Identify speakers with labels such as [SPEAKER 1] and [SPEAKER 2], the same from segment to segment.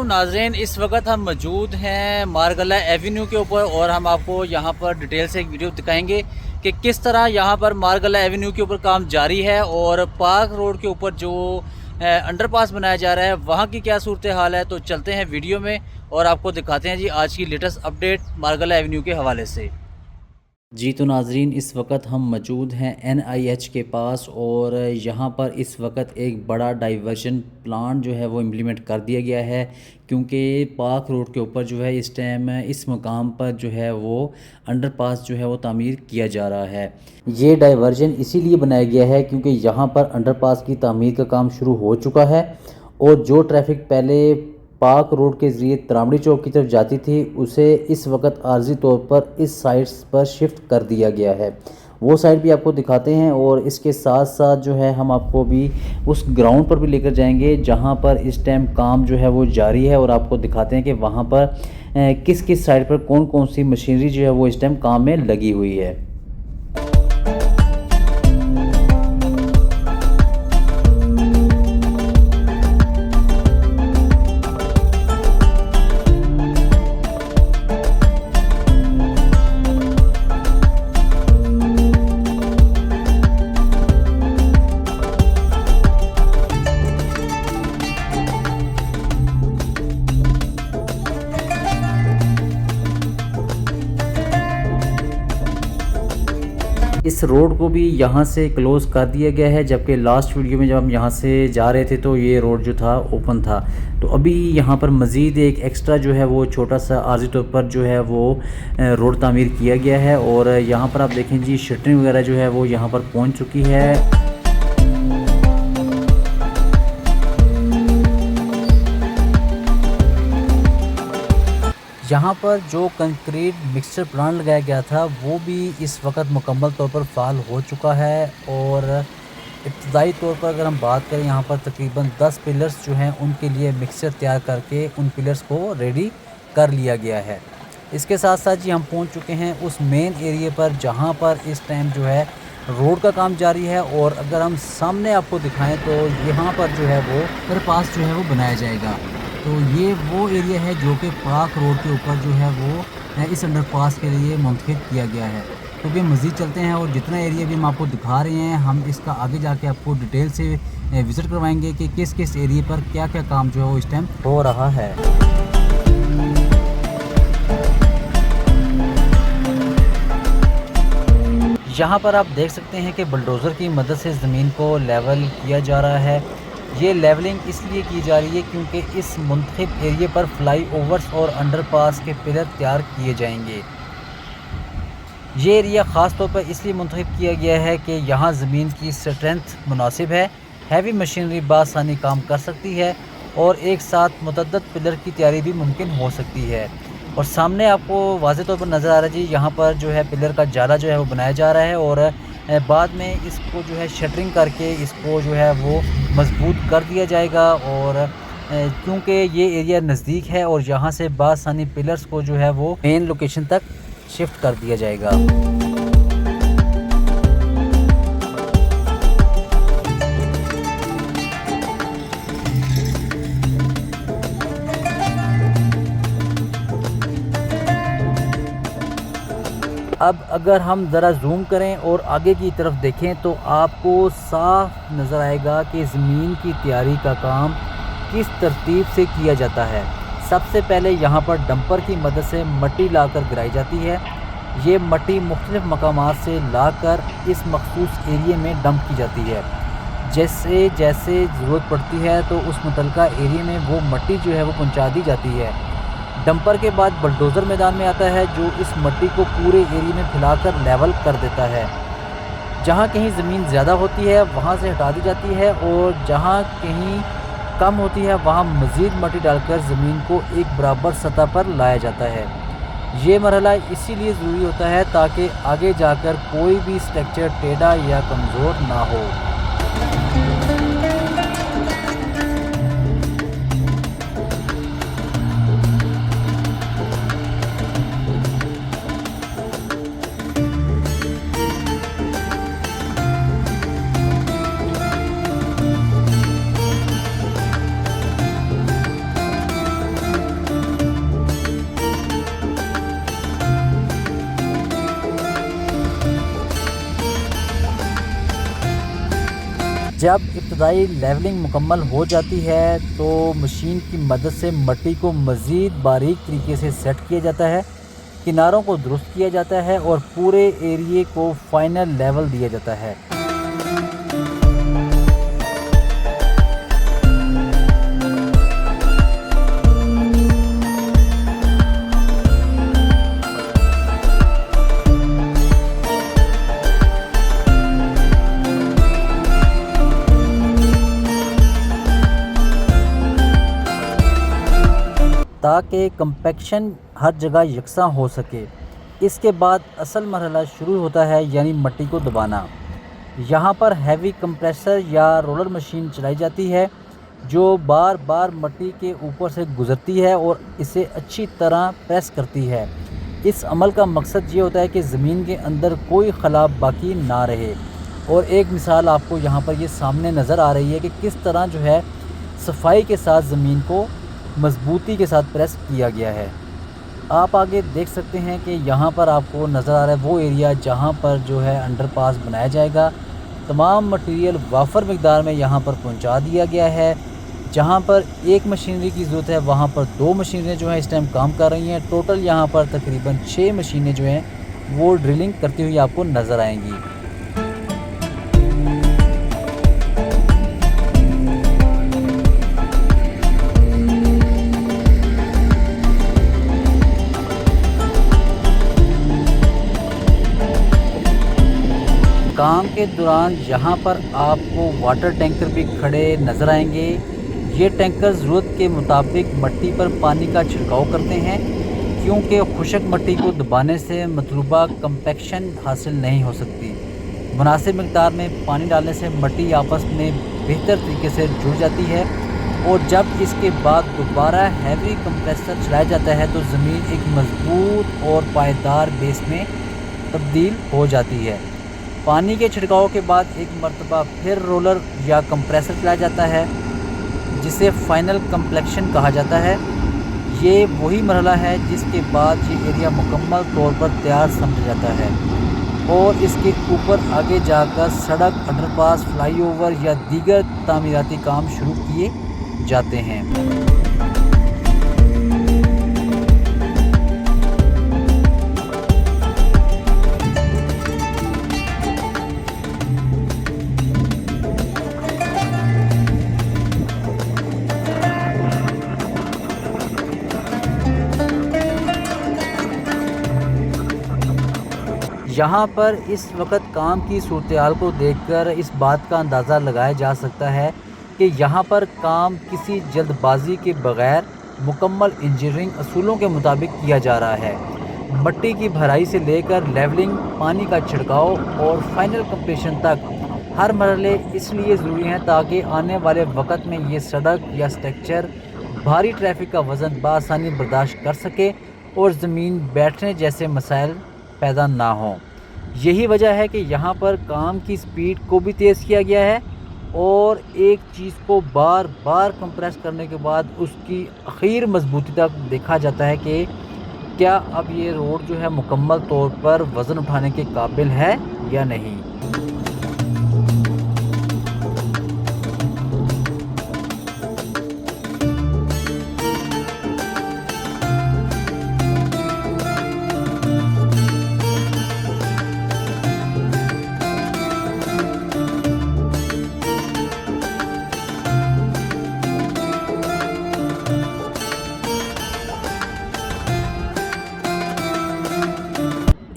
[SPEAKER 1] नाज़रीन, इस वक्त हम मौजूद हैं मारगला एवेन्यू के ऊपर और हम आपको यहाँ पर डिटेल से एक वीडियो दिखाएंगे कि किस तरह यहाँ पर मारगला एवेन्यू के ऊपर काम जारी है और पार्क रोड के ऊपर जो अंडरपास बनाया जा रहा है वहाँ की क्या सूरत हाल है। तो चलते हैं वीडियो में और आपको दिखाते हैं जी आज की लेटेस्ट अपडेट मारगला एवेन्यू के हवाले से। जी तो नाज़रीन, इस वक्त हम मौजूद हैं NIH के पास और यहाँ पर इस वक्त एक बड़ा डाइवर्जन प्लान जो है वो इम्प्लीमेंट कर दिया गया है, क्योंकि पार्क रोड के ऊपर जो है इस टाइम इस मकाम पर जो है वो अंडरपास जो है वो तामीर किया जा रहा है। ये डाइवर्जन इसीलिए बनाया गया है क्योंकि यहाँ पर अंडरपास की तामीर का काम शुरू हो चुका है और जो ट्रैफिक पहले पार्क रोड के ज़रिए त्रामड़ी चौक की तरफ जाती थी उसे इस वक्त आर्जी तौर पर इस साइड्स पर शिफ्ट कर दिया गया है। वो साइड भी आपको दिखाते हैं और इसके साथ साथ जो है हम आपको भी उस ग्राउंड पर भी लेकर जाएंगे जहां पर इस टाइम काम जो है वो जारी है और आपको दिखाते हैं कि वहां पर किस किस साइड पर कौन कौन सी मशीनरी जो है वो इस टाइम काम में लगी हुई है। इस रोड को भी यहाँ से क्लोज़ कर दिया गया है, जबकि लास्ट वीडियो में जब हम यहाँ से जा रहे थे तो ये रोड जो था ओपन था। तो अभी यहाँ पर मज़ीद एक एक्स्ट्रा जो है वो छोटा सा आर्जी तौर पर जो है वो रोड तामीर किया गया है और यहाँ पर आप देखें जी शटरिंग वगैरह जो है वो यहाँ पर पहुँच चुकी है। यहाँ पर जो कंक्रीट मिक्सचर प्लांट लगाया गया था वो भी इस वक्त मुकम्मल तौर पर फ़ाल हो चुका है और इब्तदाई तौर पर अगर हम बात करें यहाँ पर तकरीबन 10 पिलर्स जो हैं उनके लिए मिक्सचर तैयार करके उन पिलर्स को रेडी कर लिया गया है। इसके साथ साथ जी हम पहुँच चुके हैं उस मेन एरिए पर जहाँ पर इस टाइम जो है रोड का काम जारी है और अगर हम सामने आपको दिखाएँ तो यहाँ पर जो है वो अंडरपास जो है वो बनाया जाएगा। तो ये वो एरिया है जो कि पार्क रोड के ऊपर जो है वो इस अंडरपास के लिए मुंतखब किया गया है। तो भी मज़ीद चलते हैं और जितना एरिया भी हम आपको दिखा रहे हैं हम इसका आगे जाके आपको डिटेल से विज़िट करवाएंगे कि किस किस एरिया पर क्या क्या काम जो है वो इस टाइम हो रहा है। यहाँ पर आप देख सकते हैं कि बुलडोज़र की मदद से ज़मीन को लेवल किया जा रहा है। ये लेवलिंग इसलिए की जा रही है क्योंकि इस मुंतखब एरिया पर फ्लाईओवर्स और अंडरपास के पिलर तैयार किए जाएंगे। ये एरिया ख़ास तौर पर इसलिए मुंतखब किया गया है कि यहाँ ज़मीन की स्ट्रेंथ मुनासिब है, हैवी मशीनरी बासानी काम कर सकती है और एक साथ मुतअद्दिद पिलर की तैयारी भी मुमकिन हो सकती है। और सामने आपको वाज़े तौर पर नज़र आ रहा है जी यहाँ पर जो है पिलर का जाला जो है वो बनाया जा रहा है और बाद में इसको जो है शटरिंग करके इसको जो है वो मजबूत कर दिया जाएगा और क्योंकि ये एरिया नज़दीक है और यहाँ से बासानी पिलर्स को जो है वो मेन लोकेशन तक शिफ्ट कर दिया जाएगा। अब अगर हम ज़रा जूम करें और आगे की तरफ देखें तो आपको साफ नज़र आएगा कि ज़मीन की तैयारी का काम किस तरतीब से किया जाता है। सबसे पहले यहाँ पर डंपर की मदद से मट्टी लाकर गिराई जाती है। ये मट्टी मुख्तलिफ़ मकामात से लाकर इस मखसूस एरिया में डंप की जाती है। जैसे जैसे ज़रूरत पड़ती है तो उस मुतलका एरिया में वो मट्टी जो है वो पहुँचा दी जाती है। डंपर के बाद बुलडोज़र मैदान में आता है जो इस मट्टी को पूरे एरिया में फैलाकर लेवल कर देता है। जहाँ कहीं ज़मीन ज़्यादा होती है वहाँ से हटा दी जाती है और जहाँ कहीं कम होती है वहाँ मज़ीद मट्टी डालकर ज़मीन को एक बराबर सतह पर लाया जाता है। ये मरहला इसीलिए ज़रूरी होता है ताकि आगे जाकर कोई भी स्ट्रक्चर टेढ़ा या कमज़ोर ना हो। जब इब्तदाई लेवलिंग मुकम्मल हो जाती है तो मशीन की मदद से मिट्टी को मज़ीद बारीक तरीके से सेट किया जाता है, किनारों को दुरुस्त किया जाता है और पूरे एरिए को फाइनल लेवल दिया जाता है। ताकि कंपैक्शन हर जगह यकसां हो सके। इसके बाद असल मरहला शुरू होता है, यानी मिट्टी को दबाना। यहाँ पर हैवी कंप्रेसर या रोलर मशीन चलाई जाती है जो बार बार मिट्टी के ऊपर से गुज़रती है और इसे अच्छी तरह प्रेस करती है। इस अमल का मकसद ये होता है कि ज़मीन के अंदर कोई खला बाकी ना रहे। और एक मिसाल आपको यहाँ पर ये सामने नज़र आ रही है कि किस तरह जो है सफाई के साथ ज़मीन को मजबूती के साथ प्रेस किया गया है। आप आगे देख सकते हैं कि यहाँ पर आपको नज़र आ रहा है वो एरिया जहाँ पर जो है अंडरपास बनाया जाएगा। तमाम मटेरियल वाफर मिकदार में यहाँ पर पहुँचा दिया गया है। जहाँ पर एक मशीनरी की ज़रूरत है वहाँ पर 2 मशीनें जो हैं इस टाइम काम कर रही हैं। टोटल यहाँ पर तकरीबन 6 मशीनें जो हैं वो ड्रिलिंग करती हुई आपको नज़र आएंगी। काम के दौरान यहाँ पर आपको वाटर टैंकर भी खड़े नज़र आएंगे। ये टैंकर ज़रूरत के मुताबिक मिट्टी पर पानी का छिड़काव करते हैं, क्योंकि खुशक मिट्टी को दबाने से मतलूबा कंपैक्शन हासिल नहीं हो सकती। मुनासिब मिक़दार में पानी डालने से मिट्टी आपस में बेहतर तरीके से जुड़ जाती है और जब इसके बाद दोबारा हैवी कंप्रेसर चलाया जाता है तो ज़मीन एक मज़बूत और पायदार बेस में तब्दील हो जाती है। पानी के छिड़काव के बाद एक मरतबा फिर रोलर या कंप्रेसर चलाया जाता है जिसे फाइनल कंप्लेक्शन कहा जाता है। ये वही मरहला है जिसके बाद ये एरिया मुकम्मल तौर पर तैयार समझा जाता है और इसके ऊपर आगे जाकर सड़क, अंडरपास, फ्लाईओवर या दीगर तामीराती काम शुरू किए जाते हैं। यहाँ पर इस वक्त काम की सूरत-ए-हाल को देखकर इस बात का अंदाज़ा लगाया जा सकता है कि यहाँ पर काम किसी जल्दबाजी के बग़ैर मुकम्मल इंजीनियरिंग असूलों के मुताबिक किया जा रहा है। मिट्टी की भराई से लेकर लेवलिंग, पानी का छिड़काव और फाइनल कंप्लीशन तक हर मरहले इसलिए ज़रूरी हैं ताकि आने वाले वक्त में ये सड़क या स्ट्रक्चर भारी ट्रैफिक का वज़न बआसानी बर्दाश्त कर सके और ज़मीन बैठने जैसे मसाइल पैदा ना हो। यही वजह है कि यहाँ पर काम की स्पीड को भी तेज़ किया गया है और एक चीज़ को बार बार कंप्रेस करने के बाद उसकी आखिर मजबूती तक देखा जाता है कि क्या अब ये रोड जो है मुकम्मल तौर पर वज़न उठाने के काबिल है या नहीं।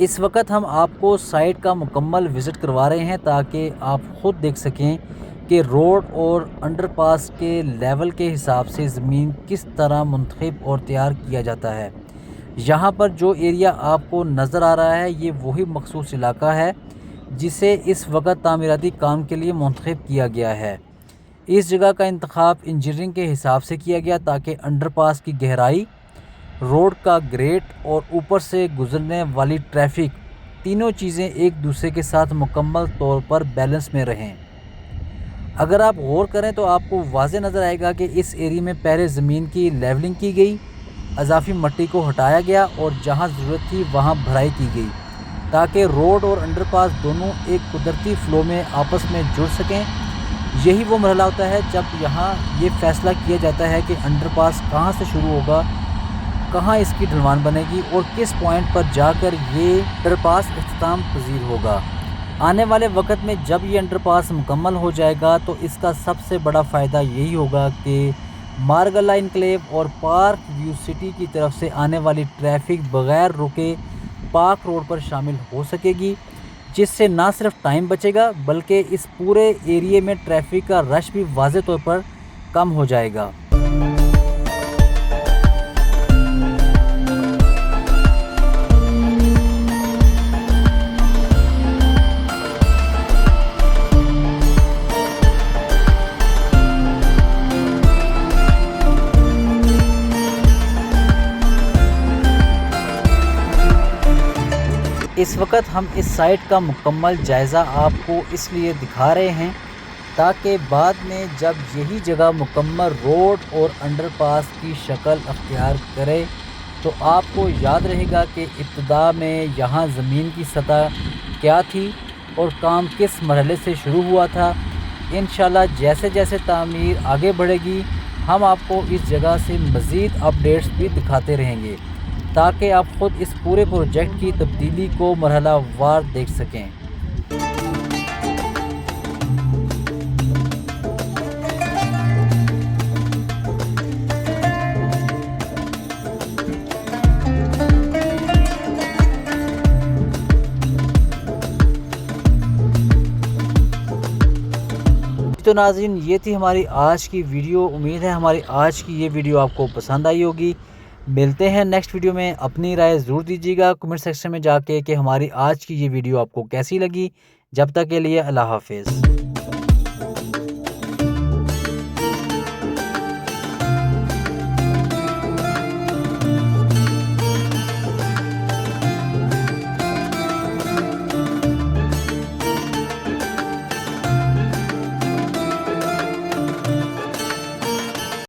[SPEAKER 1] इस वक्त हम आपको साइट का मुकम्मल विज़िट करवा रहे हैं ताकि आप ख़ुद देख सकें कि रोड और अंडरपास के लेवल के हिसाब से ज़मीन किस तरह मुंतखब और तैयार किया जाता है। यहाँ पर जो एरिया आपको नज़र आ रहा है ये वही मखसूस इलाका है जिसे इस वक्त तामीराती काम के लिए मुंतखब किया गया है। इस जगह का इंतखाब इंजीनियरिंग के हिसाब से किया गया ताकि अंडरपास की गहराई, रोड का ग्रेड और ऊपर से गुजरने वाली ट्रैफिक तीनों चीज़ें एक दूसरे के साथ मुकम्मल तौर पर बैलेंस में रहें। अगर आप गौर करें तो आपको वाज़े नज़र आएगा कि इस एरिया में पहले ज़मीन की लेवलिंग की गई, अजाफी मिट्टी को हटाया गया और जहां ज़रूरत थी वहां भराई की गई ताकि रोड और अंडरपास दोनों एक कुदरती फ़्लो में आपस में जुड़ सकें। यही वो मरहला होता है जब यहाँ ये फ़ैसला किया जाता है कि अंडरपास कहाँ से शुरू होगा, कहाँ इसकी ढलवान बनेगी और किस पॉइंट पर जाकर ये अंडरपास इख्तिताम पज़ीर होगा। आने वाले वक्त में जब ये अंडरपास मुकम्मल हो जाएगा तो इसका सबसे बड़ा फ़ायदा यही होगा कि मारगला इनक्लेव और पार्क व्यू सिटी की तरफ से आने वाली ट्रैफिक बग़ैर रुके पार्क रोड पर शामिल हो सकेगी, जिससे ना सिर्फ टाइम बचेगा बल्कि इस पूरे एरिए में ट्रैफिक का रश भी वाज़े तौर पर कम हो जाएगा। इस वक्त हम इस साइट का मुकम्मल जायज़ा आपको इसलिए दिखा रहे हैं ताकि बाद में जब यही जगह मुकम्मल रोड और अंडरपास की शक्ल अख्तियार करे तो आपको याद रहेगा कि इब्तिदा में यहाँ ज़मीन की सतह क्या थी और काम किस मरहले से शुरू हुआ था। इंशाल्लाह जैसे जैसे तामीर आगे बढ़ेगी हम आपको इस जगह से मज़ीद अपडेट्स भी दिखाते रहेंगे ताकि आप ख़ुद इस पूरे प्रोजेक्ट की तब्दीली को मरहला वार देख सकें। तो नाज़रीन, ये थी हमारी आज की वीडियो। उम्मीद है हमारी आज की ये वीडियो आपको पसंद आई होगी। मिलते हैं नेक्स्ट वीडियो में। अपनी राय ज़रूर दीजिएगा कमेंट सेक्शन में जाके कि हमारी आज की ये वीडियो आपको कैसी लगी। जब तक के लिए अल्लाह हाफ़िज़।